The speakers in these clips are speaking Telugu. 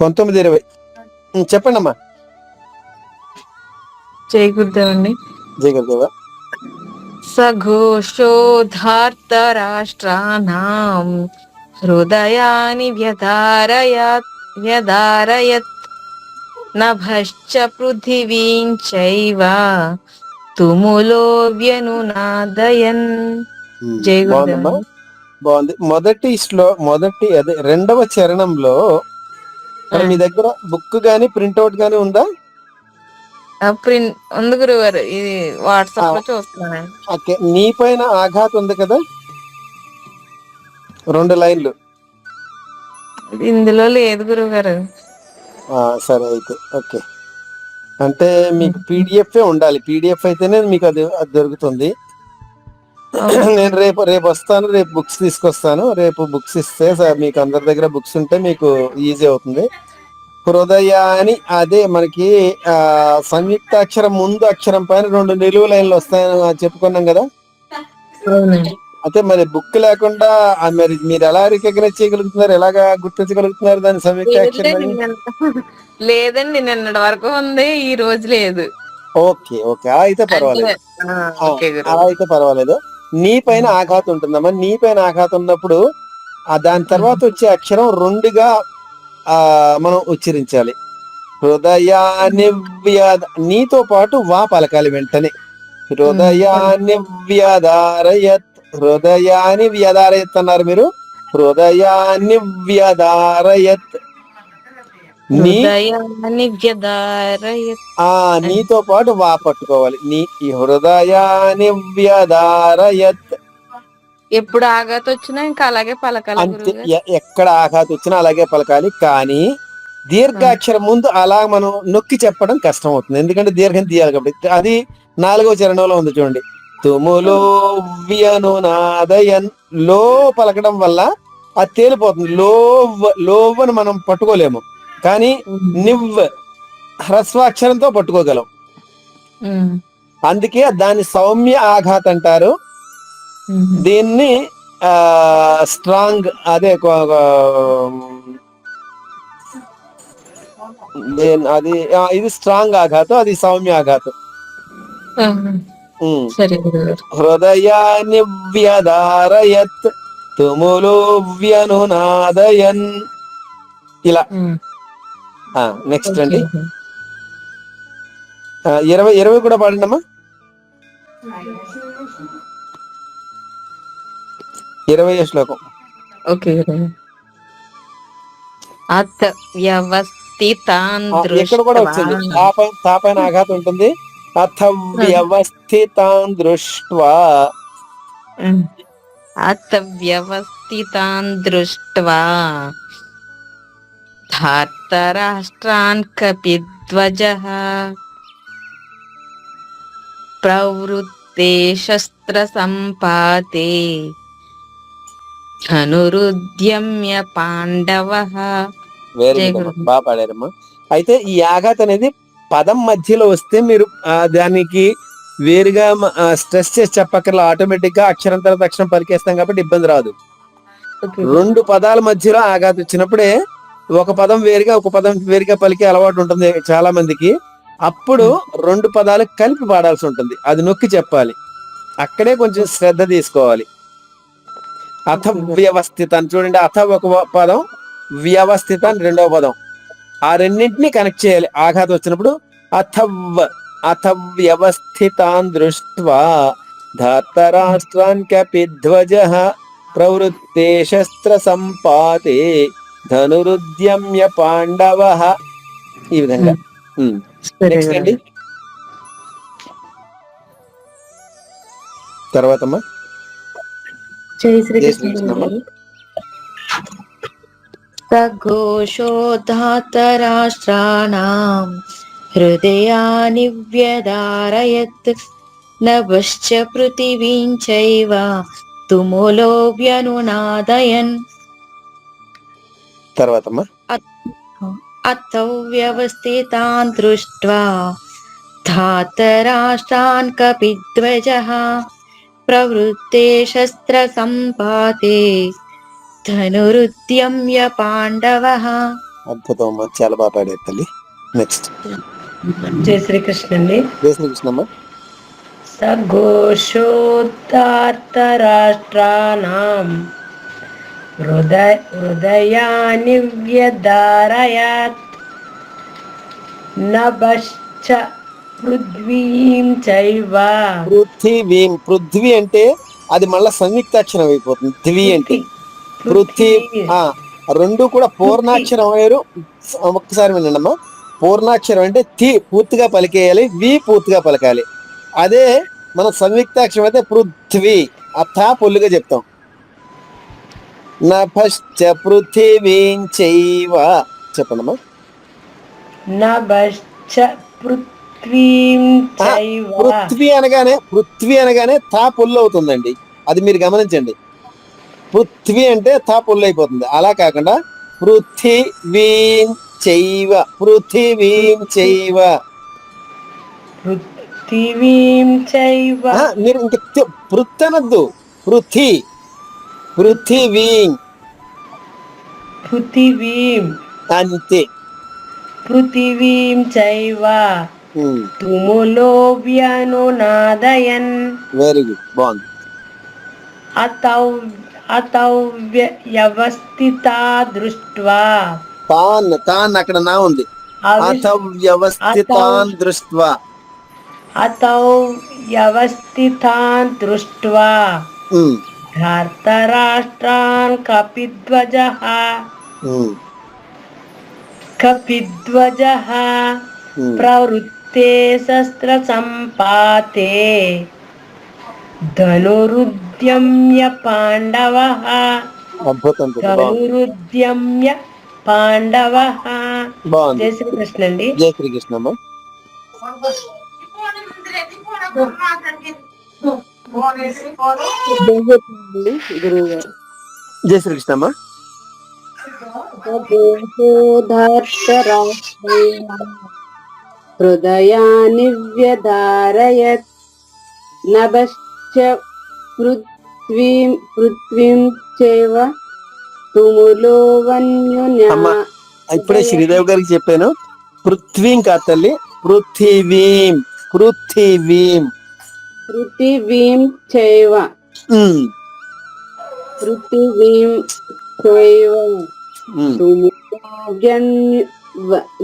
1920. చెప్పండి అమ్మా. జై గురుదేవండి. జై గురుదేవ. సఘోషోధార్తరాష్ట్రాణాం హృదయాని వ్యధారయత్ నభశ్చ పృథివీం చైవ తుములో వ్యనునాదయన్. జై బాగుందమ్మా, గురుదేవండి. బాగుంది. అదే రెండవ చరణంలో మరి మీ దగ్గర బుక్ గాని ప్రింట్అవుట్ గాని ఉందా? ప్రింట్ ఉంది గురుగారు, ఇది వాట్సాప్ లో చూస్తున్నాను. ఓకే, నీ పైన ఆఘాత్ ఉంది కదా, 2 లైన్లు. ఇందులో లేదు గురుగారు. సరే అయితే ఓకే. అంటే మీకు పీడిఎఫ్ ఉండాలి, పీడిఎఫ్ అయితేనే మీకు అది దొరుకుతుంది. నేను రేపు వస్తాను, రేపు బుక్స్ తీసుకొస్తాను. రేపు బుక్స్ ఇస్తే మీకు అందరి దగ్గర బుక్స్ ఉంటే మీకు ఈజీ అవుతుంది. హృదయాని అదే మనకి సంయుక్తాక్షరం ముందు అక్షరం పైన 2 నిలువు లైన్లు వస్తాయని చెప్పుకున్నాం కదా. అయితే మరి బుక్ లేకుండా మరి మీరు ఎలా రికగ్నైజ్ చేయగలుగుతున్నారు, ఎలాగా గుర్తించగలుగుతున్నారు దాని సంయుక్తాక్షరం? లేదండి, నిన్నటి వరకు ఉంది, ఈ రోజు లేదు. ఓకే ఓకే, అయితే పర్వాలేదు, అలా అయితే పర్వాలేదు. నీ పైన ఆఘాతం ఉంటుందమ్మా. నీ పైన ఆఘాతం ఉన్నప్పుడు దాని తర్వాత వచ్చే అక్షరం 2గా మనం ఉచ్చరించాలి. హృదయానివ్యద, నీతో పాటు వా పలకాలి వెంటనే. హృదయానివ్యదారయత్, హృదయాని వ్యదారయత్ అన్నారు మీరు. హృదయానివ్యదారయత్, నీతో పాటు వా పట్టుకోవాలి. నీ హృదయానివ్యదారయత్. ఎప్పుడు ఆఘాత వచ్చినా ఇంకా అలాగే పలకాలి. అంతే, ఎక్కడ ఆఘాత వచ్చినా అలాగే పలకాలి. కానీ దీర్ఘాక్షరం ముందు అలా మనం నొక్కి చెప్పడం కష్టం అవుతుంది, ఎందుకంటే దీర్ఘం తీయాలి కాబట్టి. అది 4వ చరణంలో ఉంది చూడండి. తుములో వ్యనునాదయన్, లో పలకడం వల్ల అది తేలిపోతుంది. లోవని మనం పట్టుకోలేము, కానీ నివ్ హ్రస్వాక్షరంతో పట్టుకోగలం. అందుకే దాన్ని సౌమ్య ఆఘాత్ అంటారు. దీన్ని స్ట్రాంగ్, అదే అది ఇది స్ట్రాంగ్ ఆఘాతం, అది సౌమ్య ఆఘాతం. హృదయాని వ్యదారయత్ తుములో వ్యనునాదయన్, ఇలా. నెక్స్ట్ అండి 20 కూడా పాడండి అమ్మా. 20వ శ్లోకం. ఓకే. అత్ వ్యవస్థితాన్ ఇక్కడ కూడా వచ్చింది, తా పైన ఆఘాతం ఉంటుంది. అథ వ్యవస్థితాన్ దృష్ట్వా, అత్ వ్యవస్థితాన్ దృష్ట్వా ధార్తరాష్ట్రాన్ కపిధ్వజః ప్రవృత్తే శస్త్ర సంపాతే ధనురుద్యమ్య పాండవః. వెరీ గుడ్ అమ్మా, బాగా పాడారమ్మా. అయితే ఈ ఆఘాత్ అనేది పదం మధ్యలో వస్తే మీరు దానికి వేరుగా స్ట్రెస్ చేసి చెప్పక్కర్లా, ఆటోమేటిక్ గా అక్షరం తర్వాత అక్షరం పలికేస్తాం కాబట్టి ఇబ్బంది రాదు. 2 పదాల మధ్యలో ఆఘాత్ వచ్చినప్పుడే ఒక పదం వేరుగా ఒక పదం వేరుగా పలికే అలవాటు ఉంటుంది చాలా మందికి. అప్పుడు 2 పదాలు కలిపి పాడాల్సి ఉంటుంది, అది నొక్కి చెప్పాలి. అక్కడే కొంచెం శ్రద్ధ తీసుకోవాలి. అథ వ్యవస్థితాన్ని చూడండి, అథ ఒక పదం, వ్యవస్థితాన్ని 2వ పదం, ఆ రెండింటిని కనెక్ట్ చేయాలి ఆఘాతం వచ్చినప్పుడు. అథ వ్యవస్థితాన్ దృష్ట్వా ధార్తరాష్ట్రాన్ కపిధ్వజః ప్రవృత్తే శస్త్ర సంపాతే ధనురుద్యమ్య పాండవః. ఈ విధంగా. నెక్స్ట్ అండి తర్వాత జై శ్రీకృష్ణ. సఘోషోధార్తరాష్ట్రాణాం హృదయాని వ్యదారయత్ నభశ్చ పృథివీం చైవ తుములో వ్యనునాదయన్. తర్వాత అథౌ వ్యవస్థితాన్ దృష్ట్వా ధార్తరాష్ట్రాన్ కపిధ్వజః ప్రవృత్తే శస్త్ర సంపాతే ధనురుద్యమ్య పాండవః. అద్భుతం అమ్మా, చాలా బాగా పాడారు తల్లి. నెక్స్ట్. జై శ్రీకృష్ణ అండి. జై శ్రీకృష్ణమ్మ. సఘోషోత్తార్తరాష్ట్రాణం హృదయాని వ్యధారయత్ నభశ్చ పృథ్వీం చైవ. పృథ్వీం, పృథ్వీ అంటే అది మళ్ళా సంయుక్తాక్షరం అయిపోతుంది. ధ్వి అంటే పృథ్వీ. రెండు కూడా పూర్ణాక్షరం అయ్యారు. ఒక్కసారి వినండమ్మా. పూర్ణాక్షరం అంటే థి పూర్తిగా పలికేయాలి, వి పూర్తిగా పలకాలి. అదే మన సంయుక్తాక్షరం అయితే పృథ్వీ, అథ పొల్లుగా చెప్తాం. నభశ్చ పృథివీం చైవ. చెప్పండమ్మా. నభశ్చ పృథ్వీం చైవ. పృథ్వీ అనగానే థా పొల్లు అవుతుందండి. అది మీరు గమనించండి. పృథ్వీ అంటే థా పొల్లు అయిపోతుంది. అలా కాకుండా పృథివీం చైవ, పృథివీం చైవ. పృథివీం చైవ. మీరు ఇంక పృథ్ అనద్దు, పృథివీం. పృథివీం అంతే. పృథివీం చైవ తుములో వ్యనునాదయన్. వెరీ గుడ్, బాగుంది. అతౌ వ్యవస్థితా దృష్ట్వా. తాన్ అక్కడ నా ఉంది. అతౌ వ్యవస్థితాన్ దృష్ట్వా. అతౌ వ్యవస్థితాన్ దృష్ట్వా ధార్తరాష్ట్రాన్ కపిధ్వజః ప్రవృత్తే శస్త్ర సంపాతే ధనురుద్యమ్య పాండవః. ధనురుద్యమ్య పాండవః. జై శ్రీకృష్ణ అండి. జై శ్రీకృష్ణమ్మ. జై శ్రీకృష్ణమ్మ. హృదయాని వ్యధారయత్ నభశ్చ పృథ్వీం చైవ తుములో వన్యున్యా. ఇప్పుడే శ్రీదేవి గారికి చెప్పాను. పృథ్వీం కాదు తల్లి, పృథివీం. పృథివీం చైవ. పృథివీం చైవ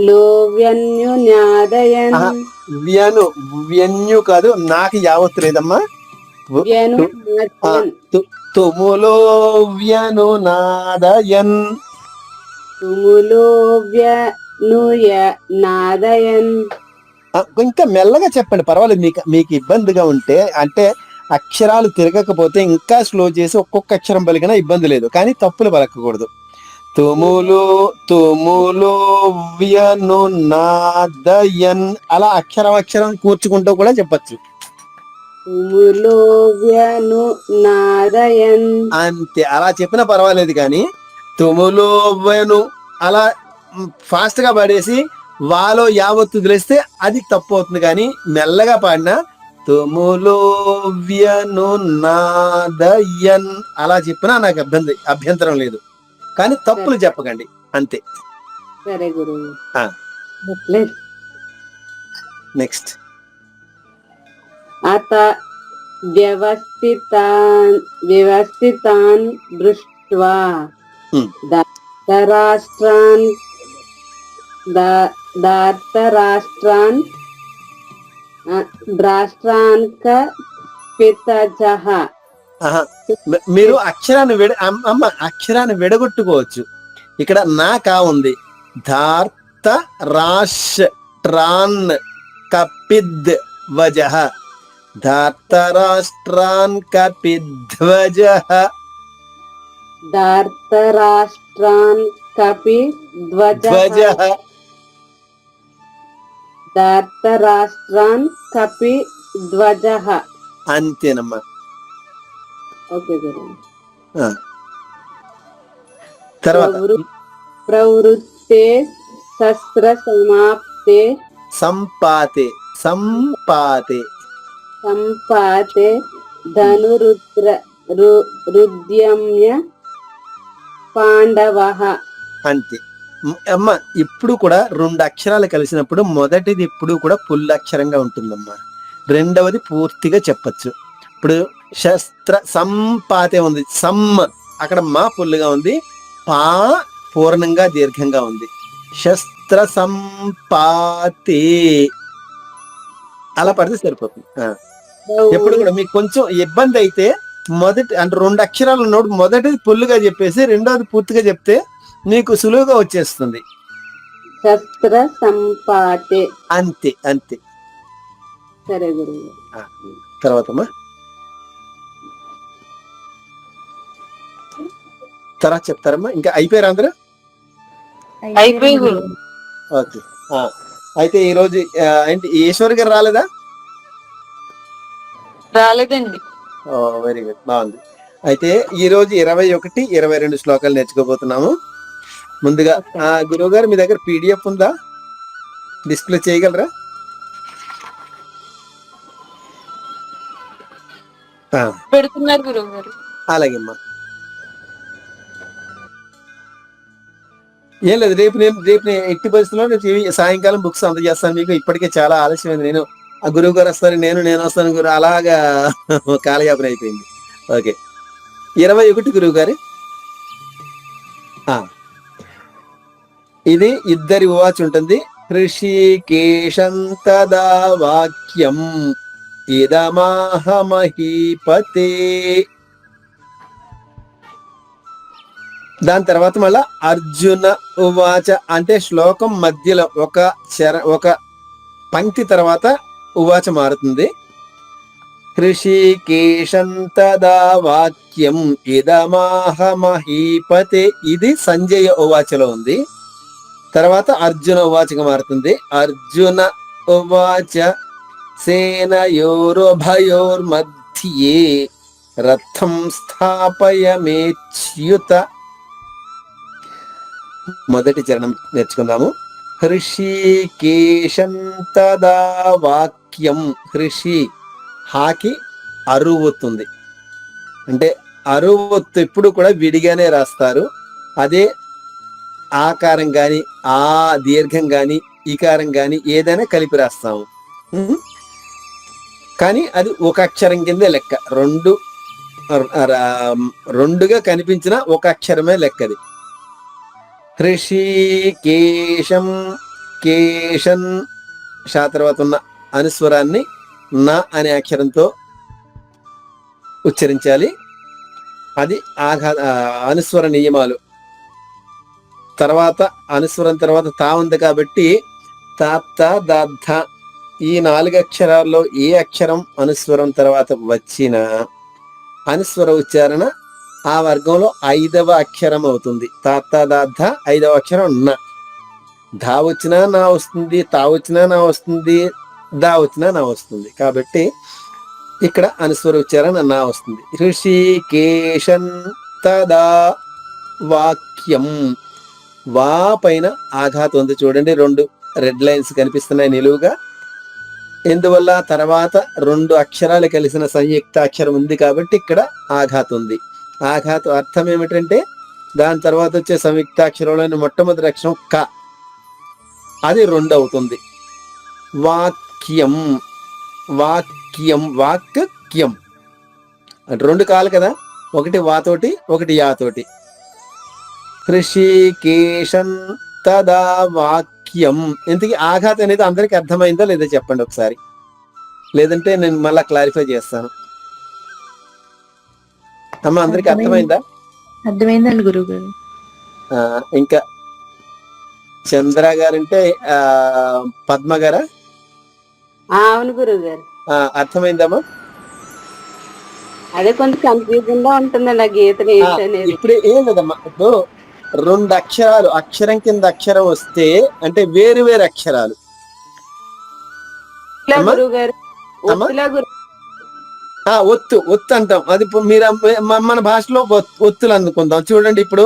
లోవ్యన్యునాదయన్. వ్యన్యు కాదు, నాకు యావత్తు లేదమ్మా. తుములో వ్యనునాదయన్. ఇంకా మెల్లగా చెప్పండి, పర్వాలేదు. మీకు ఇబ్బందిగా ఉంటే, అంటే అక్షరాలు తిరగకపోతే ఇంకా స్లో చేసి ఒక్కొక్క అక్షరం పలికినా ఇబ్బంది లేదు, కానీ తప్పులు పలకకూడదు. తుములో వ్యనునాదయన్, అలా అక్షరం కూర్చుకుంటూ కూడా చెప్పచ్చు. అంతే, అలా చెప్పినా పర్వాలేదు. కానీ తుములో వ్యను అలా ఫాస్ట్ గా పాడేసి వాలో యావత్తు తెలిస్తే అది తప్పు అవుతుంది. కానీ మెల్లగా పాడినా తుములో వ్యనునాదయన్ అలా చెప్పినా నాకు అభ్యంతరం లేదు. కానీ తప్పులు చెప్పకండి, అంతే. సరే గురువు. నెక్స్ట్. అత వ్యవస్థితాన్ దృష్ట్వా దార్తరాష్ట్రాన్ కపిధ్వజః. మీరు అక్షరాన్ని విడగొట్టుకోవచ్చు. ఇక్కడ నా కా ఉంది. ధార్త రాష్ట్రాన్ కపిధ్వజః. ధార్తరాష్ట్రాన్ కపిధ్వజః. ధార్తరాష్ట్రాన్ కపిధ్వజః. ధార్తరాష్ట్రాన్ కపిధ్వజః. అంతేనమ్మా. ఓకే గురు. తర్వాత ప్రవృత్తే శస్త్ర సంపాతే ధనురుద్యమ్య పాండవః. అంతే. అమ్మ ఇప్పుడు కూడా రెండు అక్షరాలు కలిసినప్పుడు మొదటిది ఇప్పుడు కూడా పుల్లక్షరంగా ఉంటుందమ్మా, రెండవది పూర్తిగా చెప్పచ్చు. ఇప్పుడు శస్త్ర సంపాతే ఉంది, సమ్ అక్కడ మా పుల్లుగా ఉంది, పా పూర్ణంగా దీర్ఘంగా ఉంది. శస్త్ర సంపాతే అలా పడితే సరిపోతుంది. ఎప్పుడు కూడా మీకు కొంచెం ఇబ్బంది అయితే మొదటి అంటే రెండు అక్షరాలు ఉన్నప్పుడు మొదటిది పుల్లుగా చెప్పేసి రెండోది పూర్తిగా చెప్తే మీకు సులువుగా వచ్చేస్తుంది. శస్త్ర సంపాతే. అంతే అంతే. సరే గురువు. తర్వాతమ్మా తర్వాత చెప్తారమ్మా. ఇంకా అయిపోయారు అందరూ? అయిపోయి గురు. ఓకే. అయితే ఈ రోజు ఏంటి ఈశ్వర్ గారు రాలేదా? రాలేదండి. వెరీ గుడ్, బాగుంది. అయితే ఈ రోజు 21, 22 శ్లోకాలు నేర్చుకోబోతున్నాము. ముందుగా గురువు గారు మీ దగ్గర పీడిఎఫ్ ఉందా? డిస్ప్లే చేయగలరా? పెడుతున్నారు గురువు గారు. అలాగేమ్మా. ఏం లేదు, రేపు నేను ఎట్టి పరిస్థితుల్లో సాయంకాలం బుక్స్ అందజేస్తాను మీకు. ఇప్పటికే చాలా ఆలస్యమైంది. నేను ఆ గురువు గారు వస్తారు, నేను వస్తాను గురు, అలాగా కాలయాపన అయిపోయింది. ఓకే. 21 గురువు గారు. ఇది ఇద్దరి ఉవాచ ఉంటుంది. హృషికేశం తదా వాక్యం ఇదమాహ మహీపతే. దాని తర్వాత మళ్ళా అర్జున ఉవాచ అంటే శ్లోకం మధ్యలో ఒక పంక్తి తర్వాత ఉవాచ మారుతుంది. హృషికేశం తదా వాక్యం ఇదమాహ మహీపతే. ఇది సంజయ ఉవాచలో ఉంది. తర్వాత అర్జున ఉవాచగా మారుతుంది. అర్జున ఉవాచ సేనయోరుభయోర్మధ్యే రథం స్థాపయమేచ్యుత. మొదటి చరణం నేర్చుకుందాము. హృషికేశం తదా వాక్యం. హృషి హాకి అరువొత్తుంది, అంటే అరువొత్తు ఎప్పుడు కూడా విడిగానే రాస్తారు. అదే ఆకారం గాని ఆ దీర్ఘం గాని ఈకారం గాని ఏదైనా కలిపి రాస్తాము. కానీ అది ఒక అక్షరం కిందే లెక్క. రెండుగా కనిపించిన ఒక అక్షరమే లెక్కది. హృషికేశం కేశం షా తర్వాత ఉన్న అనుస్వరాన్ని నా అనే అక్షరంతో ఉచ్చరించాలి. అది అనుస్వర నియమాలు. తర్వాత అనుస్వరం తర్వాత తా ఉంది కాబట్టి తాత్త దాద్ధ ఈ 4 అక్షరాల్లో ఏ అక్షరం అనుస్వరం తర్వాత వచ్చిన అనుస్వర ఉచ్చారణ ఆ వర్గంలో 5వ అక్షరం అవుతుంది. తాత్త దాద్ధ 5వ అక్షరం నా. ధా వచ్చినా నా వస్తుంది, తా వచ్చినా నా వస్తుంది, దా వచ్చినా నా వస్తుంది. కాబట్టి ఇక్కడ అనుస్వర ఉచ్చారణ నా వస్తుంది. హృషికేశం తదా వాక్యం. వా పైన ఆఘాతం ఉంది చూడండి, 2 రెడ్ లైన్స్ కనిపిస్తున్నాయి నిలువుగా. ఎందువల్ల? తర్వాత 2 అక్షరాలు కలిసిన సంయుక్త అక్షరం ఉంది కాబట్టి ఇక్కడ ఆఘాతం ఉంది. ఆఘాతం అర్థం ఏమిటంటే దాని తర్వాత వచ్చే సంయుక్తాక్షరంలోని మొట్టమొదటి అక్షరం క, అది 2 అవుతుంది. వాక్యం. వాక్యం వాక్యం అంటే 2 కాలు కదా, ఒకటి వాతోటి ఒకటి యాతోటి. హృషికేశం తదా వాక్యం. ఇంతకీ ఆఘాతం అనేది అందరికి అర్థమైందా లేదా చెప్పండి ఒకసారి, లేదంటే నేను మళ్ళా క్లారిఫై చేస్తాను. అమ్మ అందరికి అర్థమైందా? అర్థమైందండి గురువు గారు. ఇంకా చంద్ర గారంటే పద్మ గారా? అవును గురువు గారు. అర్థమైందమ్మా? అదే కొంచెం కన్ఫ్యూజన్ గా ఉంటుందండి ఆ గీతలు ఏంటనేది. ఇప్పుడు ఏం లేదమ్మా, ఇప్పుడు 2 అక్షరాలు అక్షరం కింద అక్షరం వస్తే అంటే వేరు వేరు అక్షరాలు. గురువు గారు ఒత్తు ఒత్తు అంటాం. అది మీరు మన భాషలో ఒత్తులు అందుకుందాం. చూడండి, ఇప్పుడు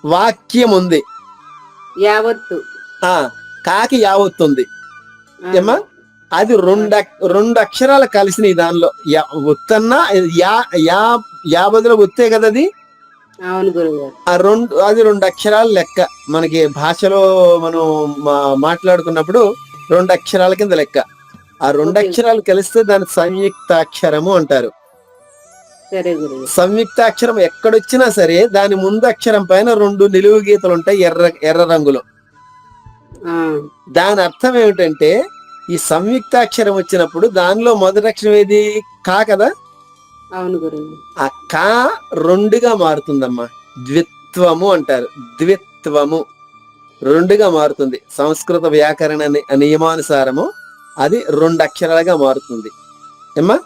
వాక్యం ఉంది, యావత్తు. కాకి యావత్తు ఉంది ఏమా, అది 2 అక్షరాలు కలిసినాయి. దానిలో ఒత్తన్నా యా బదులు ఒత్తే కదా అది. అవును గురుగారు. అది 2 అక్షరాల లెక్క. మనకి భాషలో మనం మాట్లాడుకున్నప్పుడు 2 అక్షరాల కింద లెక్క. ఆ 2 అక్షరాలు కలిస్తే దాన్ని సంయుక్తాక్షరము అంటారు. సరే గురుగారు. సంయుక్తాక్షరం ఎక్కడొచ్చినా సరే దాని ముందు అక్షరం పైన 2 నిలువు గీతలు ఉంటాయి ఎర్ర రంగులో. దాని అర్థం ఏమిటంటే ఈ సంయుక్తాక్షరం వచ్చినప్పుడు దానిలో మొదటి అక్షరం ఏది? కా కదా. అవును గురుగారు. ఆ కా 2గా మారుతుందమ్మా. ద్విత్వము అంటారు. ద్విత్వము 2గా మారుతుంది. సంస్కృత వ్యాకరణ నియమానుసారము అది 2 అక్షరాలుగా మారుతుంది. ఏమ్మా?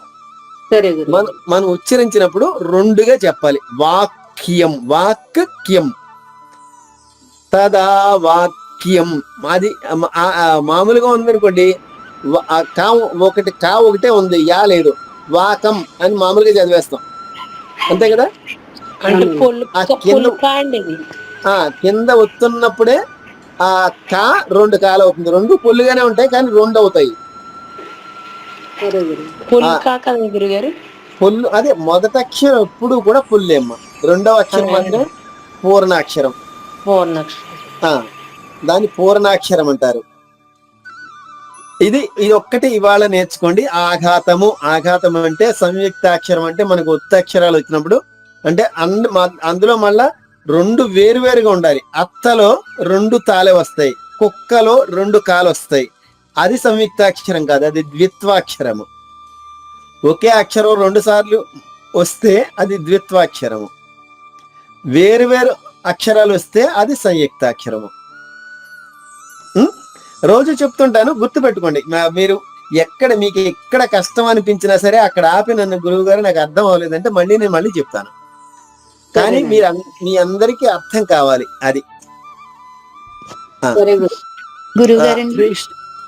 సరే గురుగారు. మనం ఉచ్చరించినప్పుడు 2గా చెప్పాలి. వాక్యం, వాక్యం, తదా వాక్యం. అది మామూలుగా ఉందనుకోండి, ఒకటే ఉంది, యా లేదు. వాకం అని మామూలుగా చదివేస్తాం, అంతే కదా. అంటే కింద వస్తున్నప్పుడే ఆ కా 2 కాలు అవుతుంది. 2 పొల్లుగానే ఉంటాయి కానీ 2 అవుతాయి. పొల్లు అదే మొదటి అక్షరం ఎప్పుడు కూడా పొల్లేమ్మ. 2వ అక్షరం మాత్రం పూర్ణాక్షరం. దాన్ని పూర్ణాక్షరం అంటారు. ఇది ఒక్కటి ఇవాళ నేర్చుకోండి. ఆఘాతము. ఆఘాతం అంటే సంయుక్తాక్షరం. అంటే మనకు ఒత్తక్షరాలు వచ్చినప్పుడు అంటే అందులో మళ్ళా 2 వేరువేరుగా ఉండాలి. అత్తలో 2 తాళే వస్తాయి, కుక్కలో 2 కాలు వస్తాయి. అది సంయుక్తాక్షరం కాదు, అది ద్విత్వాక్షరము. ఒకే అక్షరం 2 సార్లు వస్తే అది ద్విత్వాక్షరము. వేరువేరు అక్షరాలు వస్తే అది సంయుక్తాక్షరము. రోజు చెప్తుంటాను, గుర్తుపెట్టుకోండి. మీరు మీకు ఎక్కడ కష్టం అనిపించినా సరే అక్కడ ఆపి నన్ను గురువు గారు నాకు అర్థం అవ్వలేదంటే నేను మళ్ళీ చెప్తాను. కానీ మీ అందరికీ అర్థం కావాలి. అది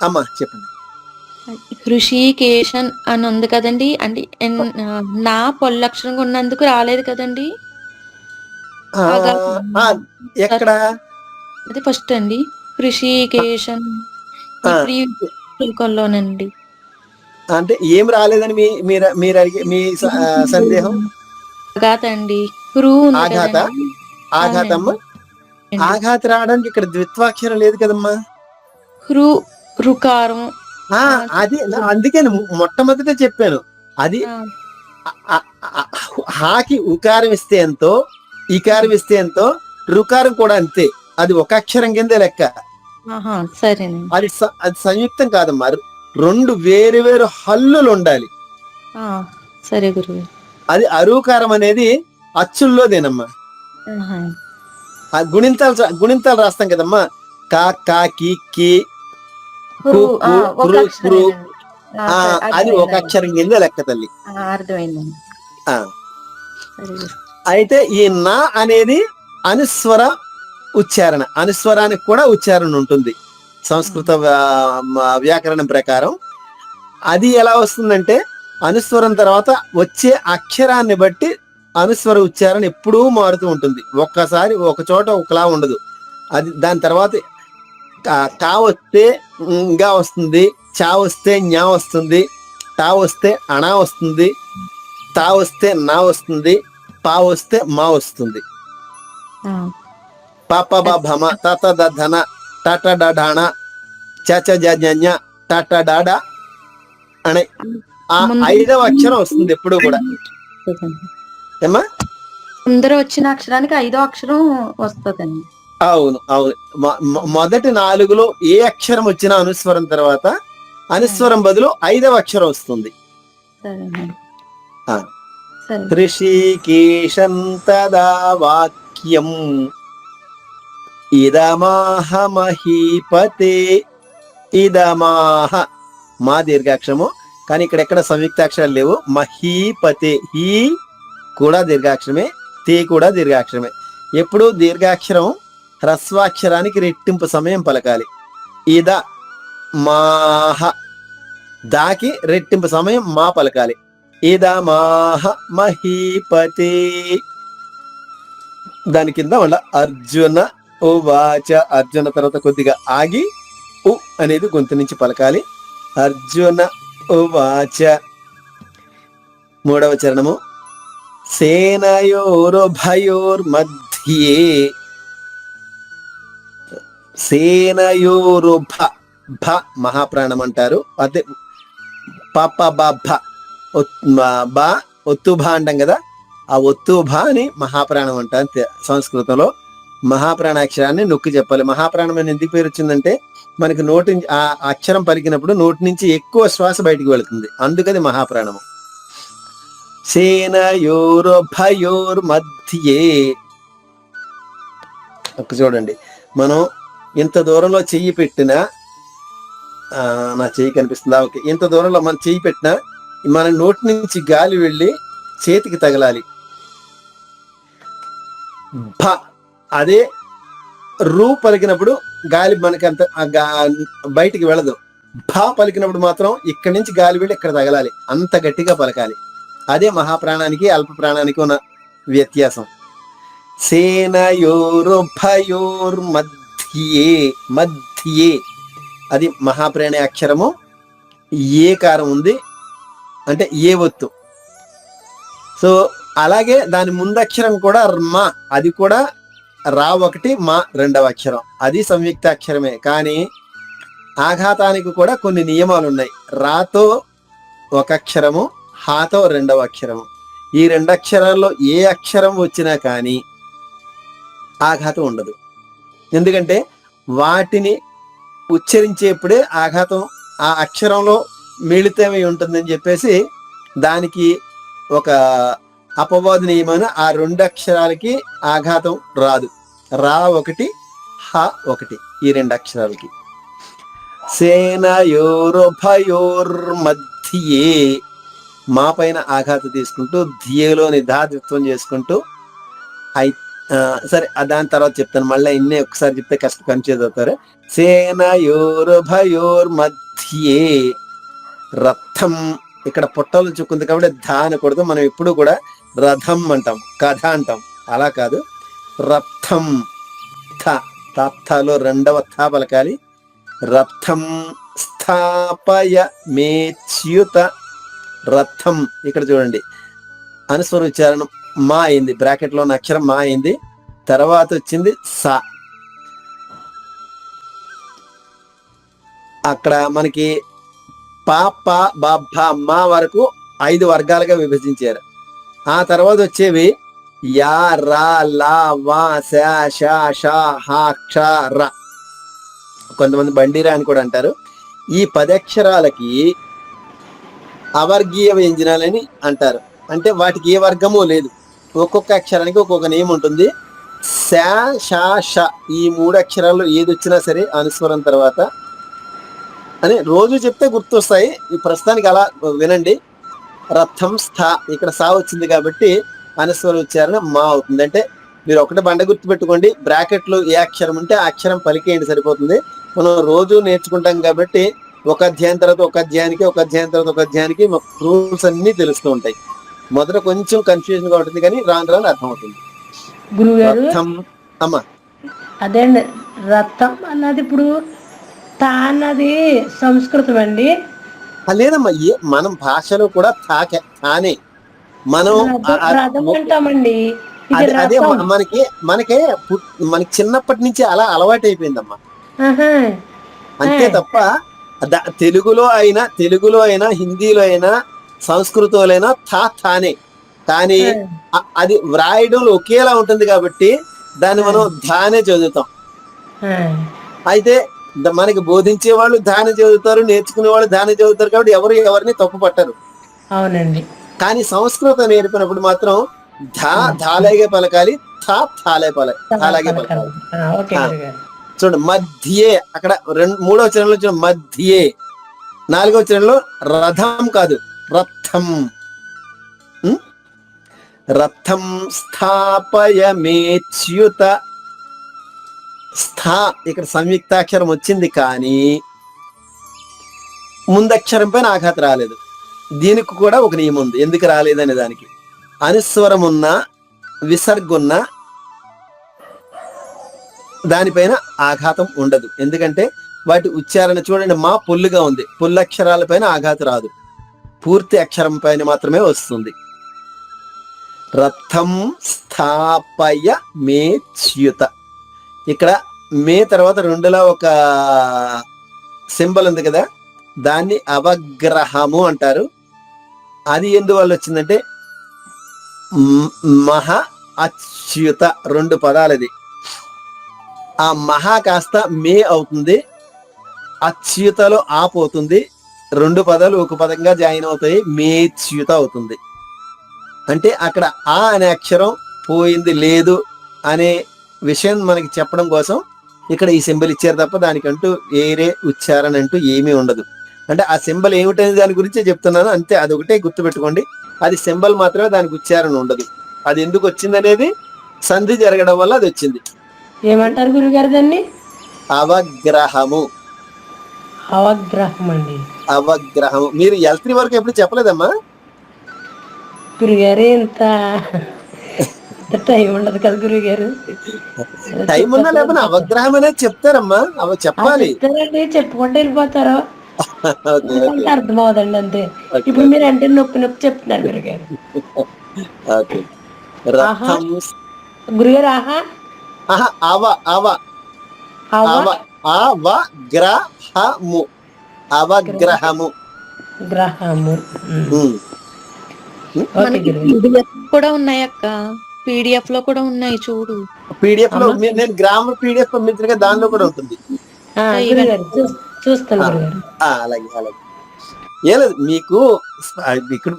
అమ్మా చెప్పండి. హృషికేశన్ అని ఉంది కదండి, అంటే నా పొల్లక్షరంగా ఉన్నందుకు రాలేదు కదండి. ఎక్కడ అది ఫస్ట్ అండి. హృషికేశన్ లోనండి. అంటే ఏం రాలేదని మీరు అడిగే మీ సందేహం? ఆఘాతండి. ఆఘాతమ్మ. ఆఘాత రావడానికి ఇక్కడ ద్విత్వాక్షరం లేదు కదమ్మా. రుకారం. అది అందుకే మొట్టమొదట చెప్పాను. అది హాకి ఉకారం ఇస్తే ఎంతో, ఈకారం ఇస్తే ఎంతో, రుకారం కూడా అంతే. అది ఒక అక్షరం కిందే లెక్క. అది సంయుక్తం కాదమ్మా. 2 వేరు వేరు హల్లులు ఉండాలి. సరే గురువు. అది అరుకారం అనేది అచ్చుల్లోదేనమ్మా. గుణింతాలు రాస్తాం కదమ్మా. కా కి కి అది ఒక అక్షరం కింద లెక్క తల్లి. అయితే ఈ నా అనేది అనుస్వర ఉచ్చారణ. అనుస్వరానికి కూడా ఉచ్చారణ ఉంటుంది సంస్కృత వ్యాకరణం ప్రకారం. అది ఎలా వస్తుందంటే అనుస్వరం తర్వాత వచ్చే అక్షరాన్ని బట్టి అనుస్వర ఉచ్చారణ ఎప్పుడూ మారుతూ ఉంటుంది. ఒక్కసారి ఒక చోట ఒకలా ఉండదు. అది దాని తర్వాత కా వస్తే గా వస్తుంది, చా వస్తే ஞா వస్తుంది, టా వస్తే అణా వస్తుంది, తా వస్తే నా వస్తుంది, పా వస్తే మా వస్తుంది. పాప భమ తాత ధన టాట డాఢాణ చచ జ టాట డాడ అనే ఆ 5వ అక్షరం వస్తుంది ఎప్పుడు కూడా. ఏమా? ముందర వచ్చిన అక్షరానికి 5వ అక్షరం వస్తుందండి. అవును. మొదటి 4లో ఏ అక్షరం వచ్చినా అనుస్వరం తర్వాత అనుస్వరం బదులు 5వ అక్షరం వస్తుంది. ఋషికేశం తదా వాక్యం ఇదమాహ మహీపతే. ఇదమాహ మా దీర్ఘాక్షరము, కానీ ఇక్కడ సంయుక్తాక్షరాలు లేవు. మహీపతే. హీ కూడా దీర్ఘాక్షరమే, తే కూడా దీర్ఘాక్షరమే. ఎప్పుడు దీర్ఘాక్షరం హ్రస్వాక్షరానికి రెట్టింపు సమయం పలకాలి. ఇద మాహ, దాకి రెట్టింపు సమయం మా పలకాలి. ఇద మాహ మహీపతే. దాని కింద మళ్ళా అర్జున ఉవాచ. అర్జున తర్వాత కొద్దిగా ఆగి ఉ అనేది గొంతు నుంచి పలకాలి. అర్జున ఉవాచ. 3వ చరణము సేనయోరుభయోర్మధ్యే సేనయోరుభ భ మహాప్రాణం అంటారు. అదే పప భ బా ఒత్తుభ అంటాం కదా, ఆ ఒత్తుభ అని మహాప్రాణం అంటారు సంస్కృతంలో. మహాప్రాణాక్షరాన్ని నొక్కి చెప్పాలి. మహాప్రాణం అని ఎందుకు పేరు వచ్చిందంటే మనకి నోటి ఆ అక్షరం పలికినప్పుడు నోటి నుంచి ఎక్కువ శ్వాస బయటికి వెళుతుంది, అందుకది మహాప్రాణము. సేనయోరుభయోర్మధ్యే చూడండి, మనం ఇంత దూరంలో చెయ్యి పెట్టినా, నా చెయ్యి కనిపిస్తుందా? ఓకే, ఇంత దూరంలో మనం చెయ్యి పెట్టినా మన నోటి నుంచి గాలి వెళ్ళి చేతికి తగలాలి. భ అదే రూ పలికినప్పుడు గాలి మనకి అంత బయటికి వెళ్ళదు. భ పలికినప్పుడు మాత్రం ఇక్కడి నుంచి గాలి వెళ్ళి ఇక్కడ తగలాలి, అంత గట్టిగా పలకాలి. అదే మహాప్రాణానికి అల్ప ప్రాణానికి ఉన్న వ్యత్యాసం. సేనయోరుభయోర్మధ్యే మధ్యే అది మహాప్రాణ అక్షరము. ఏ కారం ఉంది అంటే ఏ ఒత్తు. సో అలాగే దాని ముందక్షరం కూడా మా, అది కూడా రా ఒకటి, మా రెండవ అక్షరం, అది సంయుక్త అక్షరమే. కానీ ఆఘాతానికి కూడా కొన్ని నియమాలు ఉన్నాయి. రాతో ఒక అక్షరము, హాతో రెండవ అక్షరము. ఈ రెండు అక్షరాల్లో ఏ అక్షరం వచ్చినా కానీ ఆఘాతం ఉండదు. ఎందుకంటే వాటిని ఉచ్చరించేప్పుడే ఆఘాతం ఆ అక్షరంలో మిళితమై ఉంటుందని చెప్పేసి దానికి ఒక అపవాద నియమాన ఆ రెండు అక్షరాలకి ఆఘాతం రాదు. రా ఒకటి, హ ఒకటి, ఈ రెండు అక్షరాలకి. సేనయోరుభయోర్మధ్యే మా పైన ఆఘాతం తీసుకుంటూ ధియేలోని ధాతృత్వం చేసుకుంటూ సరే దాని తర్వాత చెప్తాను. మళ్ళీ ఇన్నే ఒకసారి చెప్తే కన్ఫ్యూజ్ అవుతారు. సేనయోరుభయోర్మధ్యే రథం, ఇక్కడ పొట్టలు చుక్కుంది కాబట్టి ధా అనకూడదు. మనం ఎప్పుడు కూడా రథం అంటాం, కథ అంటాం, అలా కాదు. రథం థలో రెండవ థ పలకాలి. రథం స్థాపయ మేచ్యుత రథం. ఇక్కడ చూడండి, అనుస్వర ఉచ్చారణ మా అయింది, బ్రాకెట్ లో ఉన్న అక్షరం మా అయింది, తర్వాత వచ్చింది సా. అక్కడ మనకి పాప బాబ మా వరకు 5 వర్గాలుగా విభజించారు. ఆ తర్వాత వచ్చేవి యా రా లా వా శా షా షా హా క్ష ర, కొంతమంది బండిరా అని కూడా అంటారు. ఈ 10 అక్షరాలకి అవర్గీయ వ్యంజనాలని అంటారు. అంటే వాటికి ఏ వర్గము లేదు, ఒక్కొక్క అక్షరానికి ఒక్కొక్క నియమం ఉంటుంది. శా షా ష ఈ 3 అక్షరాల్లో ఏది వచ్చినా సరే అనుస్వరం తర్వాత అని రోజు చెప్తే గుర్తొస్తాయి. ఈ ప్రస్తుతానికి అలా వినండి. రథం స్థా, ఇక్కడ సా వచ్చింది కాబట్టి అనుస్వర ఉచ్చారణ మా అవుతుంది. అంటే మీరు ఒకటే బండ గుర్తు పెట్టుకోండి, బ్రాకెట్లు ఏ అక్షరం ఉంటే ఆ అక్షరం పలికేయండి సరిపోతుంది. మనం రోజు నేర్చుకుంటాం కాబట్టి ఒక అధ్యాయం తర్వాత ఒక అధ్యాయానికి, ఒక అధ్యాయం తర్వాత ఒక అధ్యాయానికి రూల్స్ అన్ని తెలుస్తూ ఉంటాయి. మొదట కొంచెం కన్ఫ్యూజన్ గా ఉంటుంది కానీ రాను రాను అర్థం అవుతుంది. గురుగారు అమ్మా అదే రథం అన్నది ఇప్పుడు తా అన్నది సంస్కృతం అండి. లేదమ్మా, మనం భాషలో కూడా తానే మనం అంటామండి. అదే మనకి చిన్నప్పటి నుంచి అలా అలవాటు అయిపోయిందమ్మా. అంతే తప్ప తెలుగులో అయినా హిందీలో అయినా సంస్కృతంలో అయినా తానే. కానీ అది వ్రాయడంలో ఒకేలా ఉంటుంది కాబట్టి దాన్ని మనం ధానే చదువుతాం. అయితే మనకి బోధించే వాళ్ళు దాని చదువుతారు, నేర్చుకునే వాళ్ళు దాని చదువుతారు కాబట్టి ఎవరిని తప్పు పట్టరు. అవునండి. కానీ సంస్కృతం నేర్పినప్పుడు మాత్రం ధాలాగే పలకాలి, థాలాగే పలకాలి. చూడండి, మధ్యే అక్కడ 3వ చరణంలో చూడండి మధ్యే, 4వ చరణంలో రథం కాదు రథం. రథం స్థాపయమేచ్యుత స్థా, ఇక్కడ సంయుక్తాక్షరం వచ్చింది కానీ ముందక్షరం పైన ఆఘాత రాలేదు. దీనికి కూడా ఒక నియమం ఉంది, ఎందుకు రాలేదనే దానికి. అనుస్వరం ఉన్న విసర్గున్న దానిపైన ఆఘాతం ఉండదు. ఎందుకంటే వాటి ఉచ్చారణ చూడండి, మా పొల్లుగా ఉంది, పొల్లక్షరాల పైన ఆఘాతం రాదు, పూర్తి అక్షరం పైన మాత్రమే వస్తుంది. రథం స్థాపయ మేచ్యుత. ఇక్కడ మే తర్వాత రెండులా ఒక సింబల్ ఉంది కదా, దాన్ని అవగ్రహము అంటారు. అది ఎందువల్ల వచ్చిందంటే మహా అచ్యుత, రెండు పదాలు. అది ఆ మహా కాస్త మే అవుతుంది, అచ్యుతలో ఆపోతుంది, రెండు పదాలు ఒక పదంగా జాయిన్ అవుతాయి, మేచ్యుత అవుతుంది. అంటే అక్కడ ఆ అనే అక్షరం పోయింది లేదు అనే విషయం మనకి చెప్పడం కోసం ఇక్కడ ఈ సింబల్ ఇచ్చారు తప్ప దానికంటూ వేరే ఉచ్చారణ అంటూ ఏమీ ఉండదు. అంటే ఆ సింబల్ ఏమిటనే దాని గురించే చెప్తున్నాను అంతే. అదొకటే గుర్తుపెట్టుకోండి, అది సింబల్ మాత్రమే, దానికి ఉచ్చారణ ఉండదు. అది ఎందుకు వచ్చింది అనేది సంధి జరగడం వల్ల అది వచ్చింది. ఏమంటారు గురుగారు దాన్ని? అవగ్రహము. అవగ్రహం అండి. అవగ్రహము. మీరు L3 వరకు ఎప్పుడు చెప్పలేదమ్మా? గురుగారు ఇంత టైం ఉండదు కదా గురుగారు. టైం ఉన్నా లేకపోతే అవగ్రహం అనేది చెప్తారమ్మా, అవి చెప్పాలి. చెప్తారండి, చెప్పుకుంటూ వెళ్ళిపోతారు, ఓకే ఓకే అర్థం అవదండి అంతే. ఓకే ఇప్పుడు మీరు అంటే నొప్పి నొప్పి చెప్తున్నారు గురుగారు. ఓకే. ఆహా రథం గురుగారు. ఆహా ఆహా అవ అవ అవ అవ అవగ్రహము. అవగ్రహము. గ్రహము. ఉమ్. ఓకే మనకి గురుగారు. PDF కూడా ఉన్నాయి అక్క, PDF లో కూడా ఉన్నాయి చూడు. PDF లో నేను గ్రామర్ PDF పంపించిన దానిలో కూడా ఉంటుంది. గురుగారు చూస్తాను ఆ, గురుగారు. అలాగే అలాగే. ఏం లేదు మీకు ఇక్కడ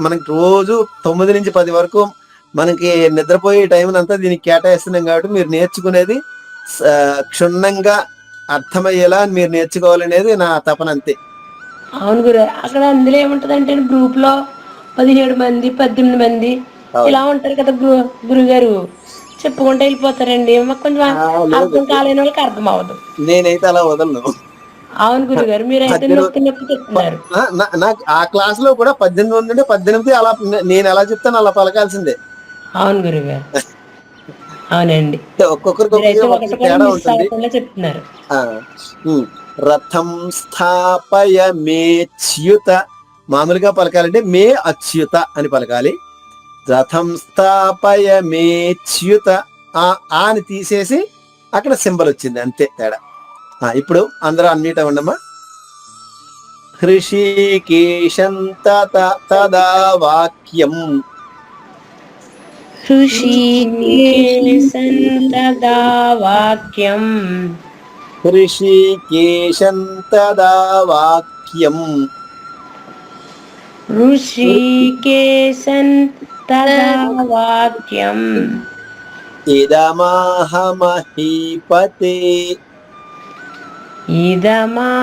మనకి రోజు 9 నుంచి 10 వరకు మనకి నిద్రపోయే టైం అంతా దీనికి కేటాయిస్తున్నాం కాబట్టి మీరు నేర్చుకునేది క్షుణ్ణంగా అర్థమయ్యేలా మీరు నేర్చుకోవాలనేది నా తపన అంతే. అవును గురుగారు. అక్కడ అందులో ఏముంటదంటే గ్రూప్ లో 17 మంది 18 మంది ఇలా ఉంటారు కదా గురుగారు, చెప్పుకుంటూ వెళ్ళిపోతారండి. మాకు కొంచెం అర్థం కాలేని వాళ్ళకి అర్థం అవ్వదు. నేనైతే అలా వదలను. అవును గురుగారు, మీరైతే నొప్పి నొప్పి చెప్తున్నారు. నాకు ఆ క్లాస్ లో కూడా 18 మంది ఉంటే 18 అలా నేను ఎలా చెప్తాను అలా పలకాల్సిందే. అవును గురుగారు, అవునండి. ఒక్కొక్కరికి మీరైతే ఒక్కొక్క ఒకటి కూడా తేడా మిస్ ఉంటుంది. అవ్వకుండా చెప్తున్నారు. రథం స్థాపయ మేచ్యుత. మామూలుగా పలకాలంటే మే అచ్యుత అని పలకాలి. రథం స్థాపయ మేచ్యుత అని తీసేసి అక్కడ సింబల్ వచ్చింది, అంతే తేడా. ఇప్పుడు అందరూ అన్మ్యూట్ అవ్వండమ్మా. హృషికేశం తదా వాక్యం. ఋషికేశం తదా వాక్యం. హృషికేశం తదా వాక్యం. ఋషికేశం తదా వాక్యం. ఇదమాహమహీపతే. ఇదమాహమహీపతే.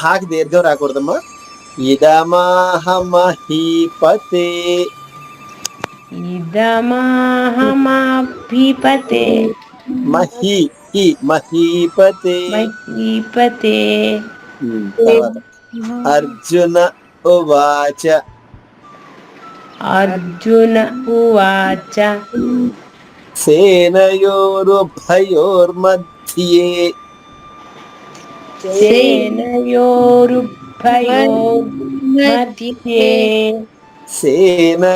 హాకి దీర్ఘం రాకూడదమ్మా. ఇదమాహమహీపతే. ఇదమాహమహీపతే. మహీపతే. మహీపతే. తర్వాత అర్జున ఉవాచ. అర్జున ఉవాచ. సేనయోరుభయోర్मध्ये. సేనయోరుభయోర్मध्ये. సేనయోరుభయోర్मध्ये.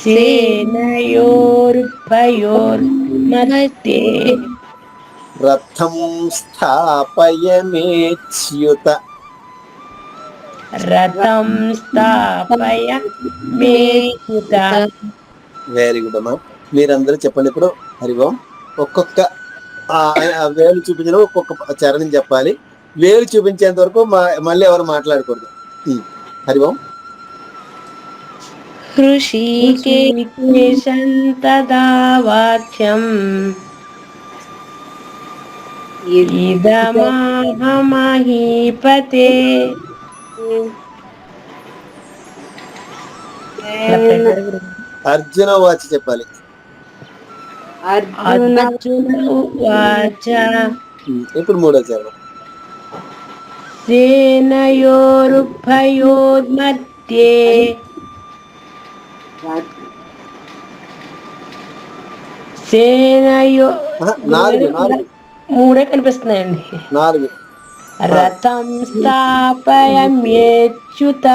సేనయోరుభయోర్मध्ये. రథం స్థాపయమేచ్యుత. రథం స్థాపయ మేచ్యుత. వెరీ గుడ్ అమ్మా. మీరందరూ చెప్పండి ఇప్పుడు హరి ఓం. ఒక్కొక్క వేలు చూపించిన ఒక్కొక్క చరణం చెప్పాలి. వేలు చూపించేంత వరకు మళ్ళీ ఎవరు మాట్లాడకూడదు. హరి ఓం. హృషికేశం తదా వాక్యం. ఇదమాహమహీపతే. అర్జున వాచ చెప్పాలి. అర్జున ఉవాచ. ఇప్పుడు మూడో చరణం. సేనయోరుభయోర్मध्ये. సేనయో నాలుగు మూడే కనిపిస్తున్నాయండి. 4. రథం స్థాపయమ్యేచ్యుత.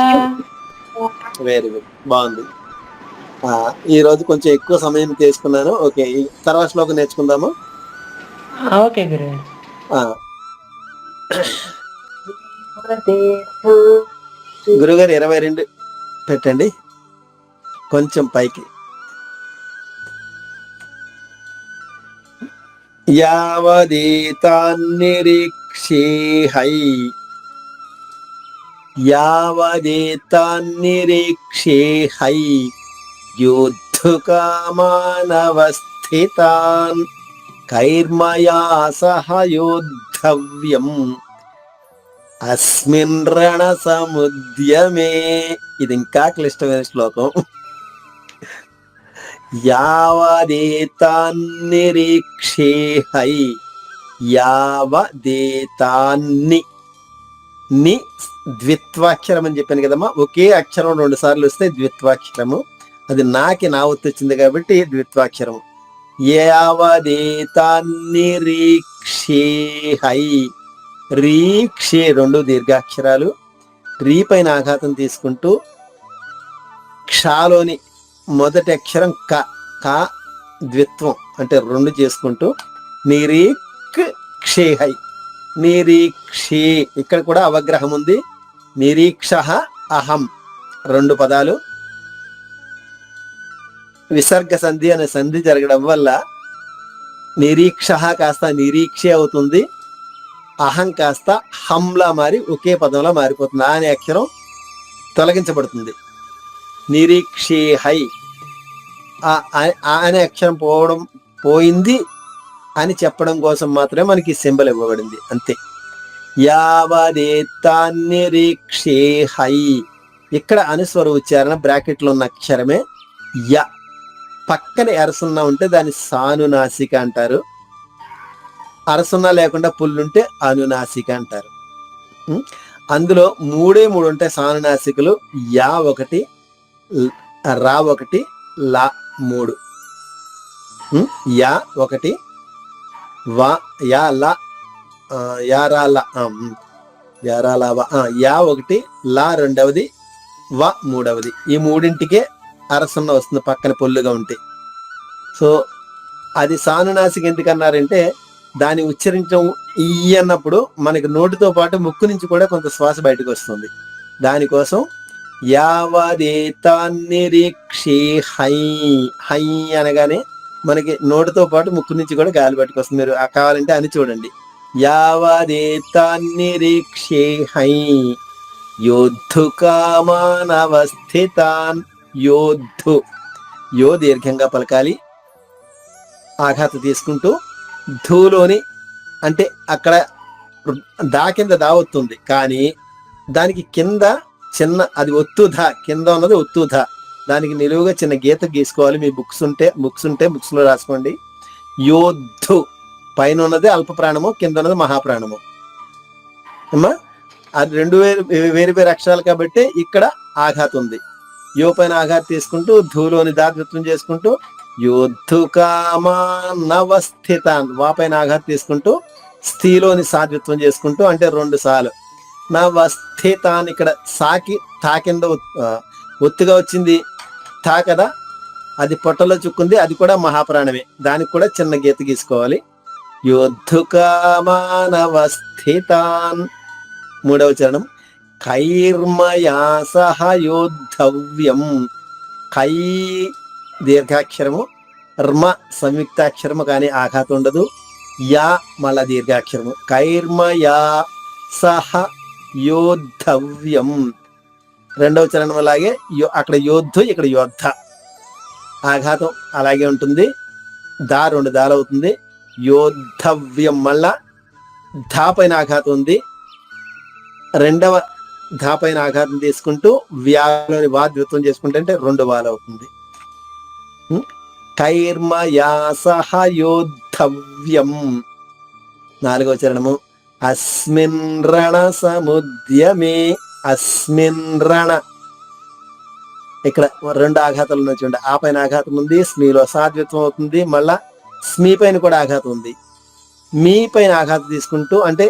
వెరీ గుడ్, బాగుంది. ఈ రోజు కొంచెం ఎక్కువ సమయం తీసుకున్నాను. ఓకే, ఈ తర్వాత శ్లోకం నేర్చుకుందాము. ఓకే గురువు. గురుగారు 22 పెట్టండి, కొంచెం పైకి. యావదేతాన్నిరీక్షేహై యోద్ధుకామానవస్థితాన్ కైర్మయా సహ యోద్ధవ్యం అస్మిన్ రణ సముద్యమే. ఇది ఇంకా క్లిష్టమైన శ్లోకం. యావదేతాన్నిరీక్షేహై యావదేతాన్ని ద్విత్వాక్షరం అని చెప్పాను కదమ్మా. ఒకే అక్షరం 2 సార్లు వస్తే ద్విత్వాక్షరము. అది నాకి నా ఒత్తు వచ్చింది కాబట్టి ద్విత్వాక్షరము. యావదేతాన్నిరీక్షేహై, రీక్షే 2 దీర్ఘాక్షరాలు. రీ పైన ఆఘాతం తీసుకుంటూ క్షాలోని మొదటి అక్షరం క, కా ద్విత్వం అంటే 2 చేసుకుంటూ నిరీక్షేహై, నిరీక్షే. ఇక్కడ కూడా అవగ్రహం ఉంది. నిరీక్ష అహం 2 పదాలు. విసర్గ సంధి అనే సంధి జరగడం వల్ల నిరీక్ష కాస్త నిరీక్షే అవుతుంది. అహం కాస్త హంలా మారి ఒకే పదంలో మారిపోతుంది. అనే అక్షరం తొలగించబడుతుంది. నిరీక్షేహై అనే అక్షరం పోయింది అని చెప్పడం కోసం మాత్రమే మనకి సింబల్ ఇవ్వబడింది, అంతే. యావదేతాన్నిరీక్షేహై, ఇక్కడ అనుస్వర ఉచ్చారణ బ్రాకెట్లో ఉన్న అక్షరమే య. పక్కన ఎరసున్నా ఉంటే దాన్ని సానునాసిక అంటారు. అరసున్నా లేకుండా పుల్లుంటే అనునాసిక అంటారు. అందులో 3 ఉంటాయి సానునాసికలు. యా 1, రా 1, లా 3. యా 1, వా యా లా, యా రా లా, యా రా లా వా, యా 1, లా 2, వా 3. ఈ 3ంటికే అరసున్న వస్తుంది పక్కన పొల్లుగా ఉంటే. సో అది సానునాసిక ఎందుకన్నారంటే దాన్ని ఉచ్చరించడం ఈ అన్నప్పుడు మనకి నోటితో పాటు ముక్కు నుంచి కూడా కొంత శ్వాస బయటకు వస్తుంది. దానికోసం యావదేతాన్నిరీక్షే హై, హై అనగానే మనకి నోటితో పాటు ముక్కు నుంచి కూడా గాలి బయటకు వస్తుంది. మీరు కావాలంటే అని చూడండి. యావదేతాన్నిరీక్షే హై యోద్ధుకామానవస్థితాన్. యోద్ధు, యో దీర్ఘంగా పలకాలి. ఆఘాత తీసుకుంటూ ధూలోని అంటే అక్కడ దా కింద దా వస్తుంది, కానీ దానికి కింద చిన్న అది ఒత్తుధ, కింద ఉన్నది ఒత్తుధ. దానికి నిలువుగా చిన్న గీత గీసుకోవాలి. మీ బుక్స్ ఉంటే బుక్స్ లో రాసుకోండి. యోద్ధు, పైన ఉన్నది అల్ప ప్రాణము, కింద ఉన్నది మహాప్రాణము. అమ్మా అది 2 వేరు అక్షరాలు కాబట్టి ఇక్కడ ఆఘాతం ఉంది. యో పైన ఆఘాతం తీసుకుంటూ ధూలోని దాతృత్వం చేసుకుంటూ యోద్ధుకామానవస్థితాన్, వా పైన ఆఘాతం తీసుకుంటూ స్థిలోని సాధ్యత్వం చేసుకుంటూ అంటే 2 సార్లు నవస్థితాన్. ఇక్కడ సాకి తా కింద ఒత్తుగా వచ్చింది తా కదా, అది పొట్టలో చుక్కుంది, అది కూడా మహాప్రాణమే. దానికి కూడా చిన్న గీత గీసుకోవాలి. యోద్ధుకామానవస్థితాన్. 3వ చరణం కైర్మయా సహ యోద్ధవ్యం. కై దీర్ఘాక్షరము, ర్మ సంయుక్తాక్షరము కానీ ఆఘాతం ఉండదు. యా మళ్ళా దీర్ఘాక్షరము. కైర్మయా సహ యోద్ధవ్యం. 2వ చరణం అలాగే అక్కడ యోద్ధు, ఇక్కడ యోద్ధ. ఆఘాతం అలాగే ఉంటుంది. దా 2 దాలు అవుతుంది. యోద్ధవ్యం మళ్ళా ధా పైన ఆఘాతం ఉంది. 2వ ధా పైన ఆఘాతం తీసుకుంటూ వ్యాలోని వా ద్విత్వం చేసుకుంటే అంటే 2 వాలు అవుతుంది. కైర్మయా సహ యోద్ధవ్యం. 4వ చరణము అస్మిన్ రణ సముద్యమే. అస్మిన్ రణ, ఇక్కడ 2 ఆఘాతాలు ఉన్నాయి చూడండి. ఆ పైన ఆఘాతం ఉంది, స్మీలో సాధ్యత్వం అవుతుంది. మళ్ళా స్మీ పైన కూడా ఆఘాతం ఉంది. మీ పైన ఆఘాతం తీసుకుంటూ, అంటే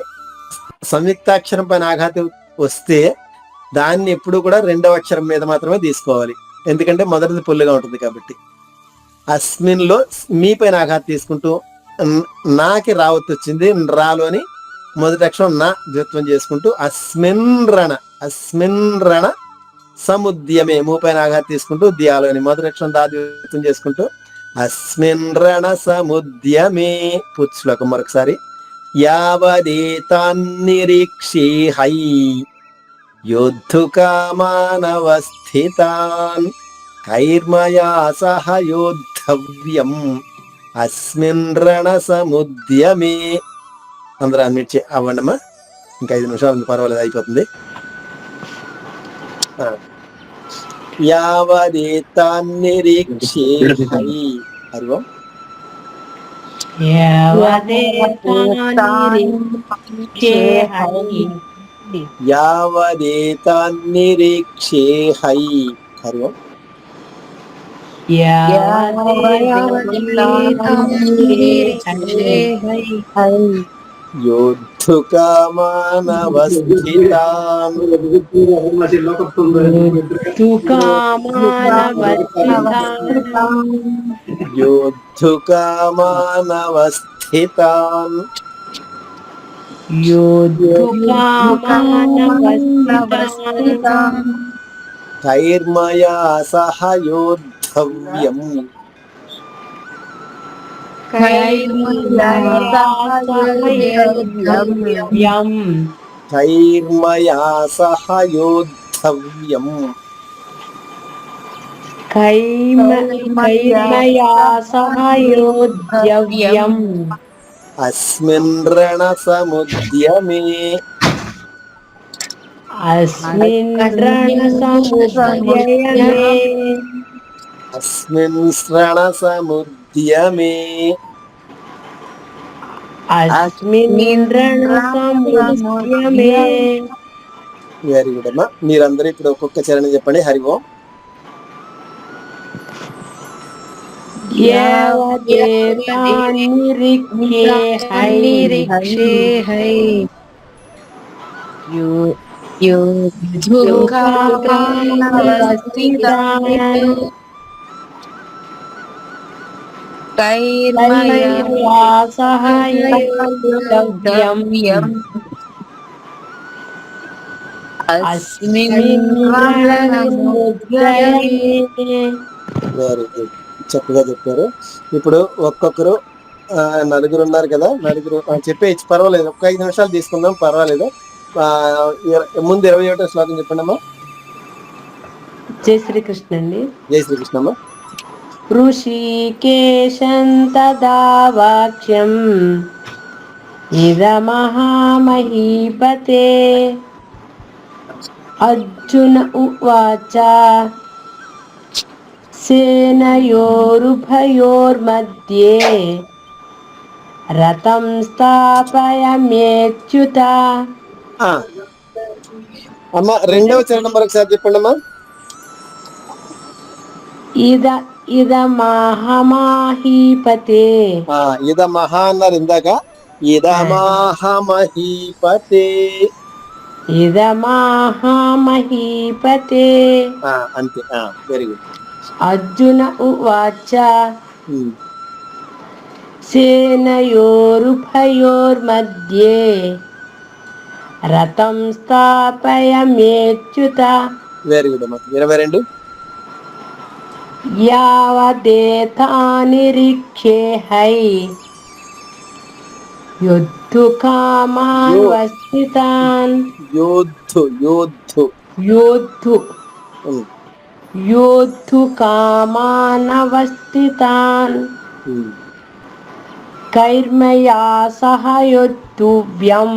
సంయుక్తాక్షరం పైన ఆఘాతం వస్తే దాన్ని ఎప్పుడు కూడా రెండవ అక్షరం మీద మాత్రమే తీసుకోవాలి, ఎందుకంటే మొదటిది పుల్లుగా ఉంటుంది కాబట్టి. అస్మిన్ లో మీ పైన ఆఘాతం తీసుకుంటూ నాకి రావత్తు వచ్చింది, రాలోని మొదటి అక్షరం నా ద్విత్వం చేసుకుంటూ అస్మిన్ రణ సముద్యమే మూ పైన ఆఘాతం తీసుకుంటూ దియాలోని మొదటి అక్షరం దా ద్విత్వం చేసుకుంటూ అస్మిన్ రణ సముద్యమే. పూర్తి శ్లోకం మరొకసారి. యావదేతాన్నిరీక్షే హై యోద్ధుకామానవస్థితాన్ కైర్మయా సహ యోద్ధవ్యం అస్మిన్ రణ సముద్యమే. అందరూ అన్మిట్ అవ్వండమ్మా, ఇంకా 5 నిమిషాలు ఉంది, పర్వాలేదు, అయిపోతుంది. యావదేతాన్నిరీక్షే హై. హరి ఓం. యావదేతాన్నిరీక్షే హై. హరి ఓం. యోద్ధుకామానవస్థితాన్ యోద్ధుకామానవస్థితాన్ కైర్మయా సహ యోద్ధవ్యం కైర్మయా సహ యోద్ధవ్యం అస్మిన్ రణ సముద్యమే. అస్మిన్ రణ సముద్యమే. వెరీ గుడ్ అమ్మా. మీరందరూ ఇప్పుడు ఒక్కొక్క చరణం చెప్పండి. హరి ఓం. వెరీ గుడ్, చక్కగా చెప్పారు. ఇప్పుడు ఒక్కొక్కరు నలుగురు ఉన్నారు కదా, నలుగురు చెప్పేయచ్చు, పర్వాలేదు. ఒక 5 నిమిషాలు తీసుకుందాం, పర్వాలేదు. ముందు 21వ శ్లోకం చెప్పండి అమ్మా. జై శ్రీకృష్ణ అండి. జై శ్రీకృష్ణమ్మ. ఋషికేశం తదా వాక్యం ఇదమహామహీపతే అర్జున ఉవాచ సేనయోరుభయోర్मध्ये రథం స్థాపయామ్యేచ్యుత. అమ్మ రెండవ చరణం మరొకసారి చెప్పండి అమ్మా. ఇదమహామహీపతే. ఇదమహా అన్నారు ఇందాక, ఇదమహామహీపతే. ఇదమహామహీపతే అంతే. Very good. అర్జున ఉవాచ సేనయోరుభయోర్मध्ये రథం స్థాపయామ్యేచ్యుత. వెరీ గుడ్ అమ్మా. 22. యావదేతానిరీక్షే హై యోద్ధుకామానవస్థితాన్. యోద్ధుకామానవస్థితాన్ కైర్మయా సహ యోద్ధవ్యం.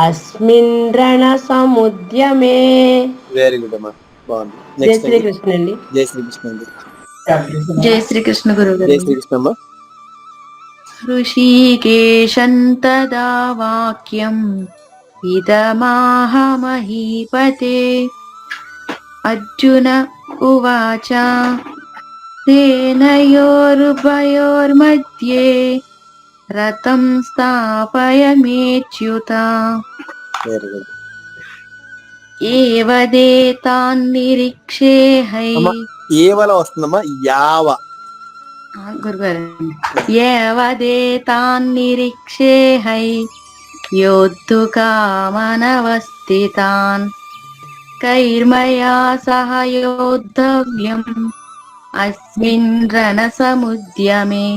అస్మిన్ రణ సముద్యమే. వెరీ గుడ్ అమ్మా, బాగుంది. జై శ్రీకృష్ణ అండి. జై శ్రీకృష్ణ అండి. జై శ్రీకృష్ణ గురుగారు. జై శ్రీకృష్ణ అమ్మా. ఋషికేశం తదా వాక్యం ఇదమహామహీపతే అర్జున ఉవాచ సేనయోరుభయోర్मध्ये రథం స్థాపయమేచ్యుత వెరీ గుడ్. ఏవదేతాన్నిరీక్షేహై. ఏవల వస్తుందమ్మా, యావ. గురుగారు, ఏవదేతాన్నిరీక్షేహై యోద్ధుకామనవస్థితాన్ కైర్మయా సహ యోద్ధవ్యం అస్మిన్ రణసముద్యమే.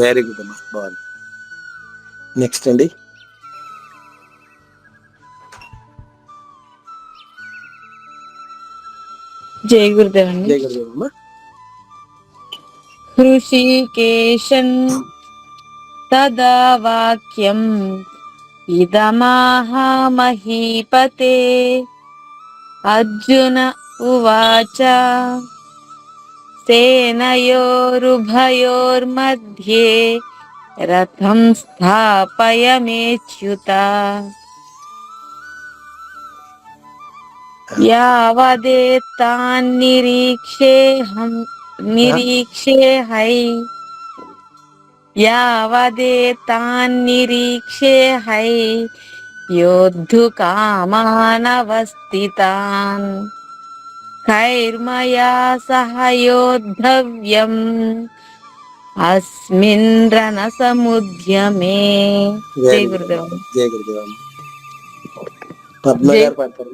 వెరీ గుడ్ అమ్మా, బాగుంది. నెక్స్ట్ అండి. జై గురుదేవండి. జయ గురుదేవ్ అమ్మా. హృషికేశం తదా వాక్యం ఇదమాహ మహీపతే అర్జున ఉవాచ సేనయోరుభయోర్मध्ये రథం స్థాపయమేచ్యుత యావదేతాన్నిరీక్షేహై యోద్ధుకామానవస్థితాన్ కైర్మయా సహ యోద్ధవ్యం అస్మిన్ రణసముద్యమే. జై గురుదేవ్. జయ గురుదేవ్ అమ్మా. పద్మ గారు పాడతారు.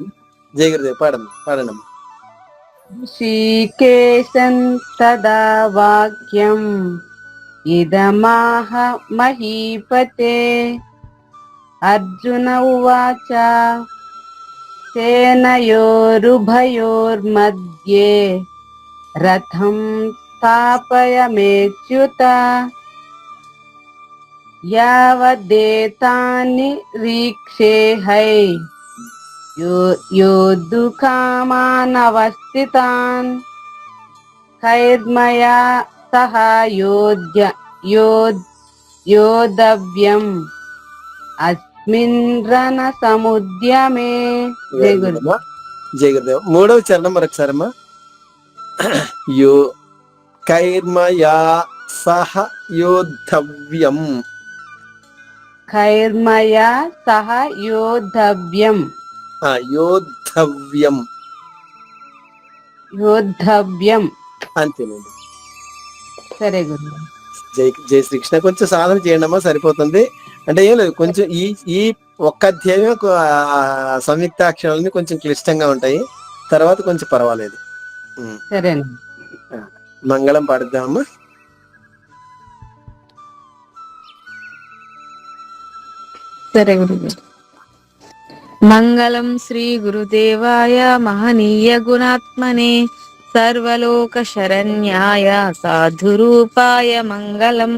జయ గురుదేవ్ పాడండి. శ్రీకేశం తదా వాక్యం ఇదమాహ మహీపతే అర్జున ఉవాచ సేనయోరుభయోర్मध्ये రథం స్థాపయమేచ్యుత యావదేతాన్నిరీక్షేహై యోద్ధుకామానవస్థితాన్ కైర్మయా సహ యోద్ధవ్యం అస్మిన్ రణసముద్యమే. జై గురు. జయ గురుదేవ్. మూడవ చరణం మరొకసారి అమ్మా. యో కైర్మయా సహ యోద్ధవ్యం. కైర్మయా సహ యోద్ధవ్యం. యోద్ధవ్యం అంతేనండి. సరే గురు. జై శ్రీకృష్ణ. కొంచెం సాధన చేయండి అమ్మా, సరిపోతుంది. అంటే ఏం లేదు, కొంచెం ఈ ఒక్క అధ్యాయం సంయుక్తాక్షరాలని కొంచెం క్లిష్టంగా ఉంటాయి, తర్వాత కొంచెం పర్వాలేదు. సరేనండి. మంగళం పాడుద్దామమ్మా. సరే గురుదేవ్. మంగళం శ్రీ గురుదేవాయ మహనీయ గుణాత్మనే సర్వలోక శరణ్యాయ సాధురూపాయ మంగళం.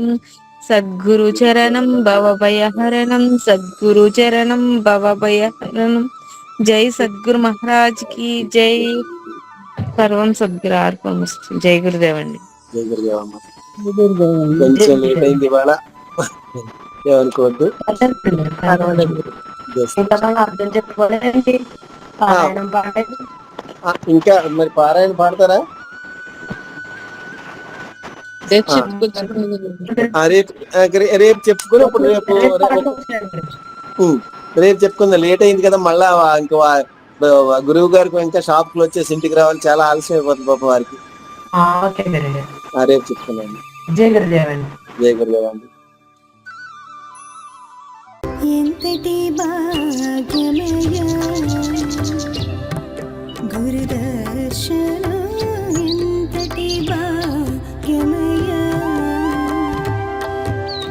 సద్గురు చరణం భవభయహరణం, సద్గురు చరణం భవభయహరణం. జై సద్గురు మహారాజ్ కి జై. సర్వం సద్గురు అర్పణమస్తు. జై గురుదేవండి. జయ గురుదేవ్ అమ్మ. కొంచెం లేట్ అయింది ఇవాళ, ఏమనుకోవద్దు. ఇంకా మరి పారాయణ పాడతారా? రేపు చెప్పుకుని అప్పుడు రేపు చెప్పుకుందాం. లేట్ అయింది కదా, మళ్ళా ఇంకా గురువు గారికి ఇంకా షాప్ క్లోజ్ వచ్చేసి ఇంటికి రావాలి, చాలా ఆలస్యం అయిపోతుంది పాప వారికి. రేపు చెప్పుకున్నాను. జై గురుదేవండి. జయ గురుదేవండి. ఎంతటి భాగ్యమయ గురుదర్శన